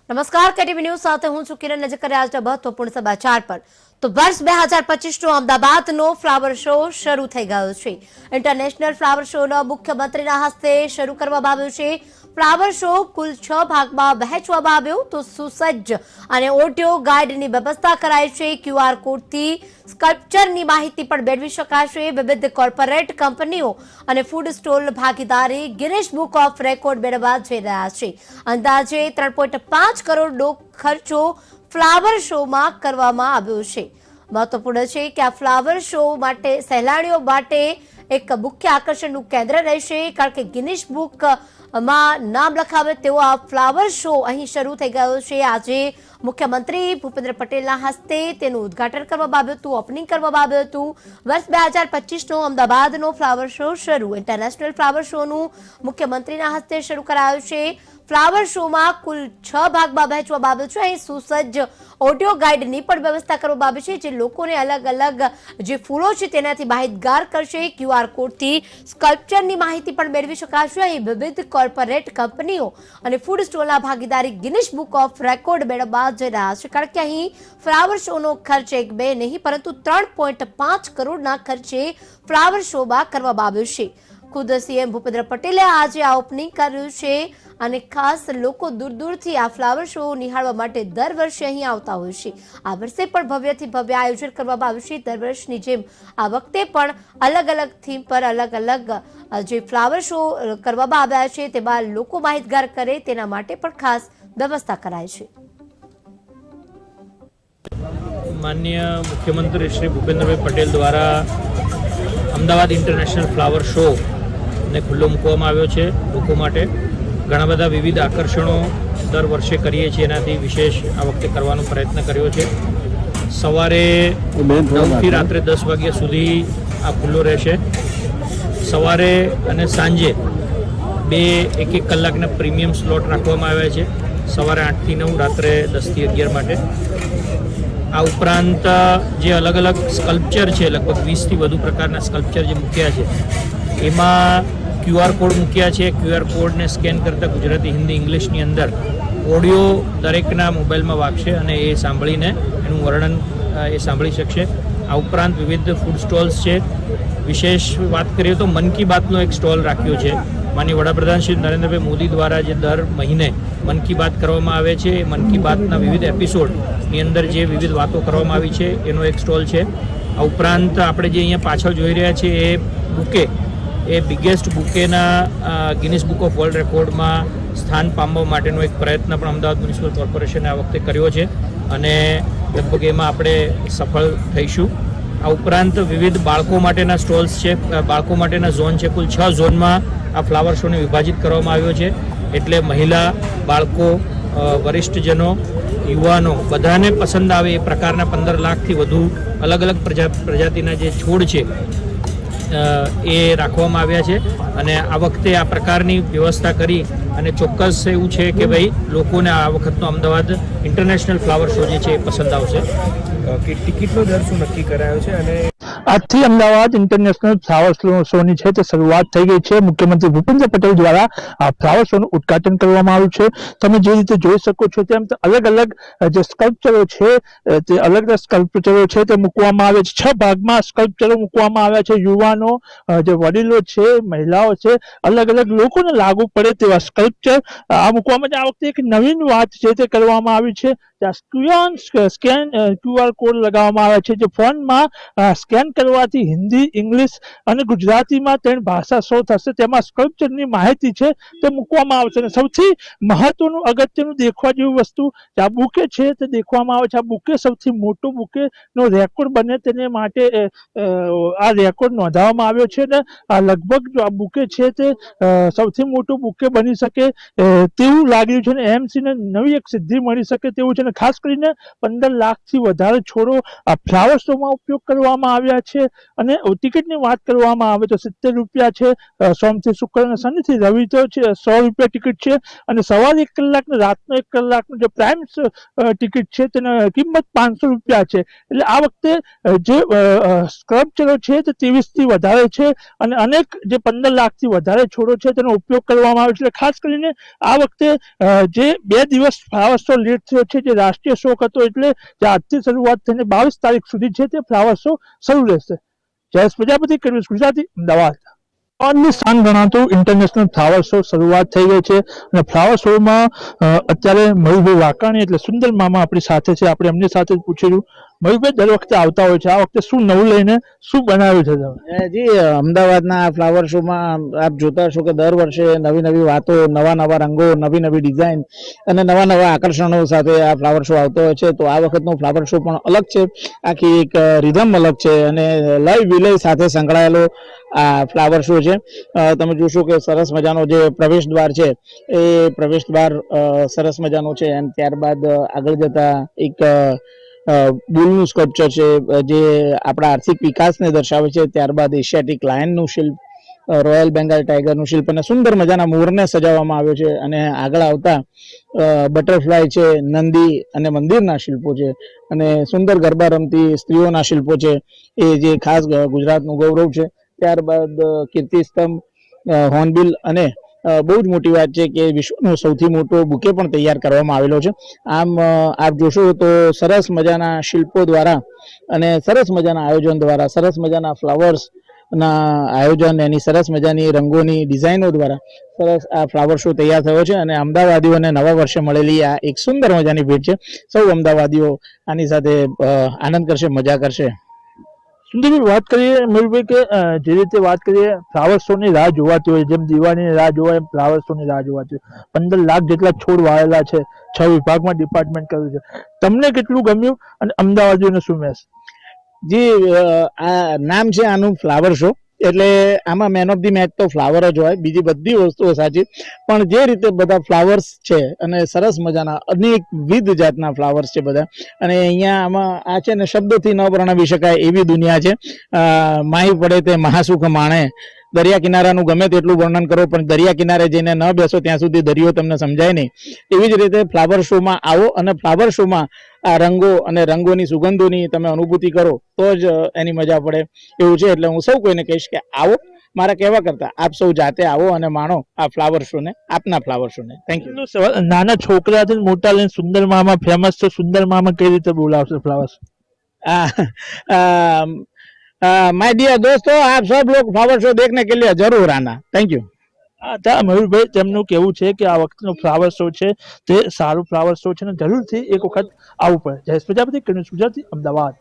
નમસ્કાર KTV news સાથે હું છું કિરણ. નજર કરીએ આજના મહત્વપૂર્ણ સમાચાર પર. તો વર્ષ 2025નો અમદાવાદનો ફ્લાવર શો શરૂ થઈ ગયો છે. ઇન્ટરનેશનલ ફ્લાવર શોનો મુખ્યમંત્રીના હસ્તે શરૂ કરવામાં આવ્યો છે. ફ્લાવર શો કુલ 6 ભાગમાં વહેંચવામાં આવ્યો. તો સુસજ્જ અને ઓડિયો ગાઈડની વ્યવસ્થા કરાઈ છે. QR કોડથી સ્કલ્પચરની માહિતી પણ મેળવી શકાશે. વિવિધ કોર્પોરેટ કંપનીઓ અને ફૂડ સ્ટોલ ભાગીદારી ગિનિસ બુક ઓફ રેકોર્ડ મેળવવા જઈ રહ્યા છે. અંદાજે 3.5 કરોડનો ખર્ચો ફ્લાવર શોમાં કરવામાં આવ્યો છે. મહત્વપૂર્ણ છે કે આ ફ્લાવર શો માટે સહેલાણીઓ માટે એક મુખ્ય આકર્ષણનું કેન્દ્ર રહેશે, કારણ કે ગિનિસ બુકમાં નામ લખાવે તેવો આ ફ્લાવર શો અહીં શરૂ થઈ ગયો છે. આજે મુખ્યમંત્રી ભૂપેન્દ્ર પટેલના હસ્તે તેનું ઉદ્ઘાટન કરવામાં આવ્યું હતું, ઓપનિંગ કરવામાં આવ્યું હતું. વર્ષ 2025નો અમદાવાદનો ફ્લાવર શો શરૂ. ઇન્ટરનેશનલ ફ્લાવર શોનું મુખ્યમંત્રીના હસ્તે શરૂ કરાયું છે. ફ્લાવર શોમાં કુલ 6 ભાગમાં વહેંચવામાં આવ્યું છે. અહીં સુસજ્જ ઓડિયો ગાઈડની પણ વ્યવસ્થા કરવામાં આવી છે, જે લોકોને અલગ અલગ જે ફૂલો છે તેનાથી માહિતગાર કરશે. QR કોડથી સ્કલ્પચરની માહિતી પણ મેળવી શકાશે. અહીં વિવિધ કોર્પોરેટ કંપનીઓ અને ફૂડ સ્ટોલના ભાગીદારી ગિનિસ બુક ઓફ રેકોર્ડ મેળવવા જઈ રહ્યા છે, કારણ કે અહીં ફ્લાવર શોનો ખર્ચ 1-2 નહીં પરંતુ 3.5 કરોડના ખર્ચે ફ્લાવર શોમાં કરવામાં આવ્યો છે. ખુદ CM ભૂપેન્દ્ર પટેલે આજે આ ઓપનિંગ કર્યું છે અને ખાસ લોકો દૂર દૂરથી આ ફ્લાવર શો નિહાળવા માટે દર વર્ષે અહીં આવતા હોય છે. આ વર્ષે પણ ભવ્યથી ભવ્ય આયોજન કરવામાં આવ્યું છે. દર વર્ષની જેમ આ વખતે પણ અલગ અલગ થીમ પર અલગ અલગ જે ફ્લાવર શો કરવામાં આવ્યા છે તેમાં લોકો માહિતગાર કરે તેના માટે પણ ખાસ વ્યવસ્થા કરાય છે. માનનીય મુખ્યમંત્રી શ્રી ભૂપેન્દ્રભાઈ પટેલ દ્વારા અમદાવાદ ઇન્ટરનેશનલ ફ્લાવર શો ને ખુલ્લો મૂકવામાં આવ્યો છે. લોકો માટે ઘણા બધા વિવિધ આકર્ષણો દર વર્ષે કરીએ છીએ, એનાથી વિશેષ આ વખતે કરવાનો પ્રયત્ન કર્યો છે. સવારે 9થી રાત્રે 10 વાગ્યા સુધી આ ખુલ્લો રહેશે. સવારે અને સાંજે 2 1-1 કલાકના પ્રીમિયમ સ્લોટ રાખવામાં આવ્યા છે. સવારે 8થી 9, રાત્રે 10થી 11 માટે. આ ઉપરાંત જે અલગ અલગ સ્કલ્પચર છે, લગભગ 20થી વધુ પ્રકારના સ્કલ્પચર જે મૂક્યા છે, એમાં QR કોડ મૂક્યા છે. QR કોડને સ્કેન કરતાં ગુજરાતી, હિન્દી, ઇંગ્લિશની અંદર ઓડિયો દરેકના મોબાઈલમાં વાગશે અને એ સાંભળીને એનું વર્ણન એ સાંભળી શકશે. આ ઉપરાંત વિવિધ ફૂડ સ્ટોલ્સ છે. વિશેષ વાત કરીએ તો મન કી બાતનો એક સ્ટોલ રાખ્યો છે. માનનીય વડાપ્રધાન શ્રી નરેન્દ્રભાઈ મોદી દ્વારા જે દર મહિને મન કી બાત કરવામાં આવે છે, એ મન કી બાતના વિવિધ એપિસોડની અંદર જે વિવિધ વાતો કરવામાં આવી છે એનો એક સ્ટોલ છે. આ ઉપરાંત આપણે જે અહીંયા પાછળ જોઈ રહ્યા છીએ એ બુકે, એ બિગેસ્ટ બુકેના ગિનિસ બુક ઓફ વર્લ્ડ રેકોર્ડમાં સ્થાન પામવા માટેનો એક પ્રયત્ન પણ અમદાવાદ મ્યુનિસિપલ કોર્પોરેશને આ વખતે કર્યો છે અને લગભગ એમાં આપણે સફળ થઈશું. આ ઉપરાંત વિવિધ બાળકો માટેના સ્ટોલ્સ છે, બાળકો માટેના ઝોન છે. કુલ 6 ઝોનમાં આ ફ્લાવર શોને વિભાજિત કરવામાં આવ્યો છે, એટલે મહિલા, બાળકો, વરિષ્ઠજનો, યુવાનો બધાને પસંદ આવે એ પ્રકારના 15 લાખથી વધુ અલગ અલગ પ્રજાતિના જે છોડ છે એ રાખવામાં આવ્યા છે. અને આ વખતે આ પ્રકારની વ્યવસ્થા કરી અને ચોક્કસ એવું છે કે ભાઈ લોકોને આ વખતનો અમદાવાદ ઇન્ટરનેશનલ ફ્લાવર શો જે છે એ પસંદ આવશે. કે ટિકિટનો દર શું નક્કી કરાયો છે અને આજથી અમદાવાદ ઇન્ટરનેશનલ ફ્લાવર શોની છે તે શરૂઆત થઈ ગઈ છે. મુખ્યમંત્રી ભૂપેન્દ્ર પટેલ દ્વારા આ ફ્લાવર શોનું ઉદઘાટન કરવામાં આવ્યું છે. તમે જે રીતે જોઈ શકો છો તેમ અલગ અલગ જે સ્કલ્પચરો છે તે અલગ અલગ સ્કલ્પચરો છે તે મૂકવામાં આવે છે. 6 ભાગમાં સ્કલ્પચરો મૂકવામાં આવ્યા છે. યુવાનો, જે વડીલો છે, મહિલાઓ છે, અલગ અલગ લોકોને લાગુ પડે તેવા સ્કલ્પચર આ મૂકવામાં આવે. આ વખતે એક નવીન વાત છે તે કરવામાં આવી છે. સ્કેન QR કોડ લગાવવામાં આવે છે, જે ફોનમાં સ્કેન કરવાથી હિન્દી, ઇંગ્લિશ અને ગુજરાતીમાં 3 ભાષા શો થશે. તેમાં સ્કલ્પચરની માહિતી છે તે મૂકવામાં આવશે. અને સૌથી મહત્વનું, અગત્યનું દેખવા જેવું વસ્તુ આ બુકે છે તે દેખવામાં આવે છે. આ બુકે સૌથી મોટો બુકેનો રેકોર્ડ બને તેને માટે આ રેકોર્ડ નોંધાવવામાં આવ્યો છે. અને લગભગ જો આ બુકે છે તે સૌથી મોટું બુકે બની શકે તેવું લાગ્યું છે અને MC ને નવી એક સિદ્ધિ મળી શકે તેવું છે. અને ખાસ કરીને 15 લાખથી વધારે છોડો આ ફ્લાવર શોમાં ઉપયોગ કરવામાં આવ્યા છે. અને ટિકિટની વાત કરવામાં આવે તો 70 રૂપિયા છે, સોમથી શુક્ર અને શનિથી રવિ તો છે 100 રૂપિયા ટિકિટ છે. અને સવારે 1 કલાક ને રાતનો 1 કલાકનો જે પ્રાઇમ ટિકિટ છે તેની કિંમત 500 રૂપિયા છે. એટલે આ વખતે જે સ્કલ્પચરો છે તે 23થી વધારે છે અને અનેક જે 15 લાખથી વધારે છોડો છે તેનો ઉપયોગ કરવામાં આવે છે. એટલે ખાસ કરીને આ વખતે જે 2 દિવસ ફ્લાવર શો લેટ થયો છે, જે રાષ્ટ્રીય શોક હતો, એટલે જે આજથી શરૂઆત થઈને 22 તારીખ સુધી છે તે ફ્લાવર શો શરૂ રહેશે. જયેશ પ્રજાપતિ, કન્વીસ ગુજરાતી, અમદાવાદ. અમદાવાદની સ્થાન ગણાતું ઇન્ટરનેશનલ ફ્લાવર શો શરૂઆત થઈ ગઈ છે અને ફ્લાવર શોમાં અત્યારે મયુરભાઈ વાકાણી એટલે સુંદર મામા આપણી સાથે છે. આપણે એમની સાથે જ પૂછ્યું. મયુરભાઈ દર વખતે આવતા હોય છે, આ વખતે શું નવું લઈને શું બનાવ્યું છે તમે? જી, અમદાવાદના ફ્લાવર શોમાં આપ જોતા હશો કે દર વર્ષે નવી નવી વાતો, નવા નવા રંગો, નવી નવી ડિઝાઇન અને નવા નવા આકર્ષણો સાથે આ ફ્લાવર શો આવતો હોય છે. તો આ વખતનો ફ્લાવર શો પણ અલગ છે, આખી એક રિધમ અલગ છે અને લય વિલય સાથે સંકળાયેલો આ ફ્લાવર શો છે. તમે જોશો કે સરસ મજાનો જે પ્રવેશ દ્વાર છે એ પ્રવેશ દ્વાર સરસ મજાનો છે અને ત્યારબાદ આગળ જતા એક બુલનું સ્કલ્પચર છે જે આપણા આર્થિક વિકાસને દર્શાવે છે. ત્યારબાદ એશિયાટિક લાયનનું શિલ્પ, રોયલ બેંગાલ ટાઈગરનું શિલ્પ અને સુંદર મજાના મોરને સજાવવામાં આવ્યો છે. અને આગળ આવતા બટરફ્લાય છે, નંદી અને મંદિરના શિલ્પો છે અને સુંદર ગરબા રમતી સ્ત્રીઓના શિલ્પો છે, એ જે ખાસ ગુજરાતનું ગૌરવ છે. ત્યારબાદ કીર્તિસ્તંભ, હોર્નબિલ અને બહુ જ મોટી વાત છે કે વિશ્વનો સૌથી મોટો બુકે પણ તૈયાર કરવામાં આવેલો છે. આમ આપ જોશો તો સરસ મજાના શિલ્પો દ્વારા અને સરસ મજાના આયોજન દ્વારા, સરસ મજાના ફ્લાવર્સ ના આયોજન, એની સરસ મજાની રંગોની ડિઝાઇનો દ્વારા સરસ આ ફ્લાવર શો તૈયાર થયો છે. અને અમદાવાદીઓને નવા વર્ષે મળેલી આ એક સુંદર મજાની ભેટ છે. સૌ અમદાવાદીઓ આની સાથે આનંદ કરશે, મજા કરશે. સુંદરભાઈ, વાત કરીએ મયુરભાઈ કે જે રીતે વાત કરીએ ફ્લાવર શોની રાહ જોવાતી હોય, જેમ દિવાળીની રાહ જોવાય એમ ફ્લાવર શોની રાહ જોવાતી હોય. 15 લાખ જેટલા છોડ વાવેલા છે, 6 વિભાગમાં ડિપાર્ટમેન્ટ કર્યું છે. તમને કેટલું ગમ્યું અને અમદાવાદીઓને શું મેસેજ? જી, આ નામ છે આનું ફ્લાવર શો, એટલે આમાં મેન ઓફ ધી મેચ તો ફ્લાવર જ હોય, બીજી બધી વસ્તુઓ સાચી. પણ જે રીતે બધા ફ્લાવર્સ છે અને સરસ મજાના અનેકવિધ જાતના ફ્લાવર્સ છે બધા, અને અહીંયા આમાં આ છે ને શબ્દોથી ન વર્ણવી શકાય એવી દુનિયા છે. માહી પડે તે મહાસુખ માણે, દરિયા કિનારાનું ગમે તેટલું વર્ણન કરો પણ દરિયા કિનારે જઈને ન બેસો ત્યાં સુધી દરિયો તમને સમજાય નહીં. એવી જ રીતે ફ્લાવર શોમાં આવો અને ફ્લાવર શોમાં આ રંગો અને રંગોની સુગંધોની તમે અનુભૂતિ કરો તો જ એની મજા પડે એવું છે. એટલે હું સૌ કોઈને કહીશ કે આવો, મારા કહેવા કરતા આપ સૌ જાતે આવો અને માણો આ ફ્લાવર શોને, આપના ફ્લાવર શોને. Thank you. નાના છોકરાથી મોટા લઈને સુંદર મામા ફેમસ છે. સુંદર મામા કઈ રીતે બોલાવશે ફ્લાવર શો? माय डियर दोस्तों, आप सब लोग फ्लावर शो देखने के लिए जरूर आना. Thank you. મયુરભાઈ, તેમનું કેવું છે કે આ વખતનો ફ્લાવર શો છે તે સારું ફ્લાવર શો છે ને જરૂરથી એક વખત આવવું પડે. જયેશ પ્રજાપતિ, કન્વીસ ગુજરાતી, અમદાવાદ.